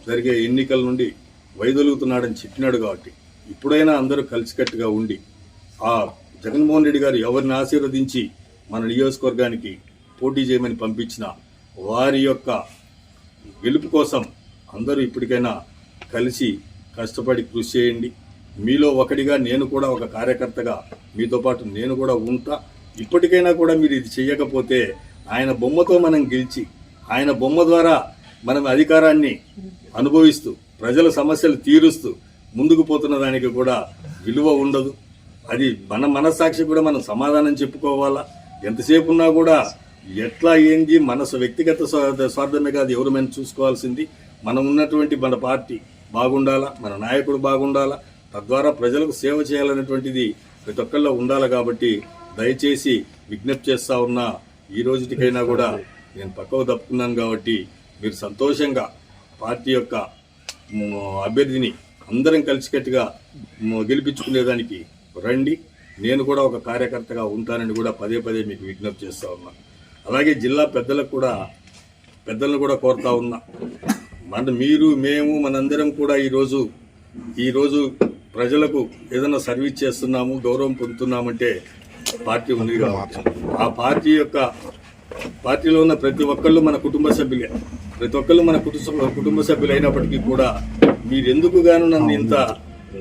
జరిగే ఎన్నికల నుండి వైదొలుగుతున్నాడని చెప్పినాడు. కాబట్టి ఇప్పుడైనా అందరూ కలిసికట్టుగా ఉండి ఆ జగన్మోహన్ రెడ్డి గారు ఎవరిని ఆశీర్వదించి మన నియోజకవర్గానికి పోటీ చేయమని పంపించిన వారి యొక్క గెలుపు కోసం అందరూ ఇప్పటికైనా కలిసి కష్టపడి కృషి చేయండి. మీలో ఒకటిగా నేను కూడా ఒక కార్యకర్తగా మీతో పాటు నేను కూడా ఉంటా. ఇప్పటికైనా కూడా మీరు ఇది చేయకపోతే ఆయన బొమ్మతో మనం గెలిచి ఆయన బొమ్మ ద్వారా మనం అధికారాన్ని అనుభవిస్తూ ప్రజల సమస్యలు తీరుస్తూ ముందుకు పోతున్న దానికి కూడా విలువ ఉండదు. అది మన మనస్సాక్షి కూడా మనం సమాధానం చెప్పుకోవాలా. ఎంతసేపు ఉన్నా కూడా ఎట్లా ఏంది మనసు వ్యక్తిగత స్వార్థమే కాదు, ఎవరు మనం చూసుకోవాల్సింది మనం ఉన్నటువంటి మన పార్టీ బాగుండాలా, మన నాయకుడు బాగుండాలా, తద్వారా ప్రజలకు సేవ చేయాలనేటువంటిది ప్రతి ఒక్కళ్ళలో ఉండాలి. కాబట్టి దయచేసి విజ్ఞప్తి చేస్తా ఉన్నా, ఈ రోజుటికైనా కూడా నేను పక్కకు తప్పుకున్నాను. కాబట్టి మీరు సంతోషంగా పార్టీ యొక్క అభ్యర్థిని అందరం కలిసికట్టుగా గెలిపించుకునేదానికి రండి. నేను కూడా ఒక కార్యకర్తగా ఉంటానని కూడా పదే పదే మీకు విజ్ఞప్తి చేస్తా ఉన్నా. అలాగే జిల్లా పెద్దలను కూడా కోరుతా ఉన్నా, మీరు మేము మనందరం కూడా ఈరోజు ప్రజలకు ఏదైనా సర్వీస్ చేస్తున్నాము, గౌరవం పొందుతున్నామంటే పార్టీ ఉంది కాబట్టి ఆ పార్టీలో ఉన్న ప్రతి ఒక్కళ్ళు మన కుటుంబ సభ్యులే. ప్రతి ఒక్కళ్ళు మన కుటుంబ సభ్యులు అయినప్పటికీ కూడా మీరెందుకు గాను నన్ను ఇంత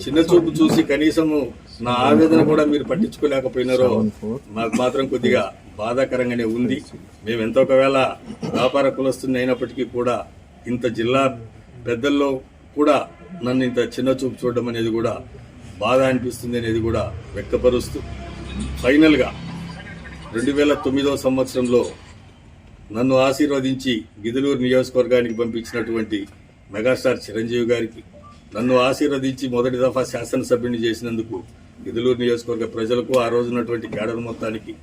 చిన్న చూపు చూసి కనీసము నా ఆవేదన కూడా మీరు పట్టించుకోలేకపోయినారో నాకు మాత్రం కొద్దిగా బాధాకరంగానే ఉంది. మేము ఎంతో ఒకవేళ వ్యాపార కులస్తుని అయినప్పటికీ కూడా ఇంత జిల్లా పెద్దల్లో కూడా నన్ను ఇంత చిన్న చూపు చూడడం అనేది కూడా బాధ అనిపిస్తుంది అనేది కూడా వ్యక్తపరుస్తూ, ఫైనల్గా 2009 సంవత్సరంలో నన్ను ఆశీర్వదించి గిద్దలూరు నియోజకవర్గానికి పంపించినటువంటి మెగాస్టార్ చిరంజీవి గారికి, నన్ను ఆశీర్వదించి మొదటి దఫా శాసనసభ్యుని చేసినందుకు గిద్దలూరు నియోజకవర్గ ప్రజలకు, ఆ రోజున్నటువంటి కేడర్ మొత్తానికి,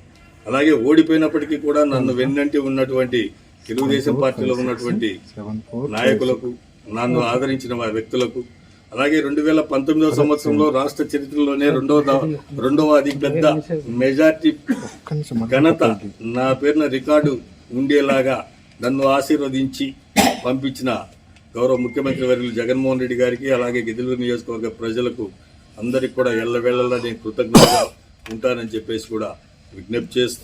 అలాగే ఓడిపోయినప్పటికీ కూడా నన్ను వెన్నంటి ఉన్నటువంటి తెలుగుదేశం పార్టీలో ఉన్నటువంటి నాయకులకు, నన్ను ఆదరించిన వ్యక్తులకు, అలాగే 2019 సంవత్సరంలో రాష్ట్ర చరిత్రలోనే రెండవ అతి పెద్ద మెజార్టీ ఘనత నా పేరున రికార్డు ఉండేలాగా నన్ను ఆశీర్వదించి పంపించిన గౌరవ ముఖ్యమంత్రి వర్యులు జగన్మోహన్ రెడ్డి గారికి, అలాగే గిద్దలూరు నియోజకవర్గ ప్రజలకు అందరికి కూడా ఎల్లవేళలా నేను కృతజ్ఞతగా ఉంటానని చెప్పేసి కూడా విజ్ఞప్తి చేస్తూ